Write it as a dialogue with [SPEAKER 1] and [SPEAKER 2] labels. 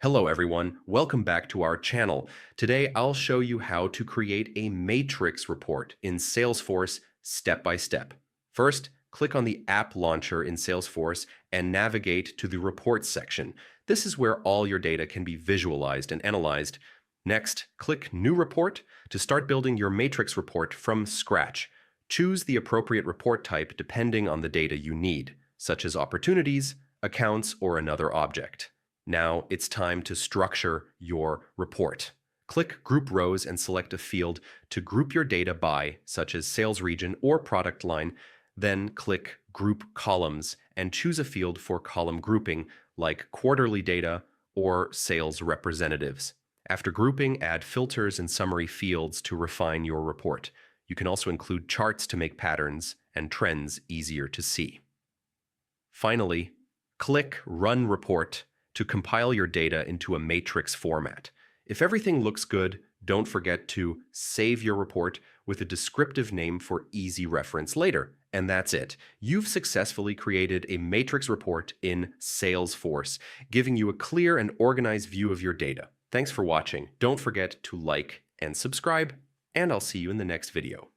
[SPEAKER 1] Hello everyone, welcome back to our channel. Today I'll show you how to create a matrix report in Salesforce step by step. First, click on the app launcher in Salesforce and navigate to the reports section. This is where all your data can be visualized and analyzed. Next, click New Report to start building your matrix report from scratch. Choose the appropriate report type depending on the data you need, such as opportunities, accounts, or another object. Now it's time to structure your report. Click Group Rows and select a field to group your data by, such as sales region or product line. Then click Group Columns and choose a field for column grouping like quarterly data or sales representatives. After grouping, add filters and summary fields to refine your report. You can also include charts to make patterns and trends easier to see. Finally, click Run Report to compile your data into a matrix format. If everything looks good, don't forget to save your report with a descriptive name for easy reference later. And that's it. You've successfully created a matrix report in Salesforce, giving you a clear and organized view of your data. Thanks for watching. Don't forget to like and subscribe, and I'll see you in the next video.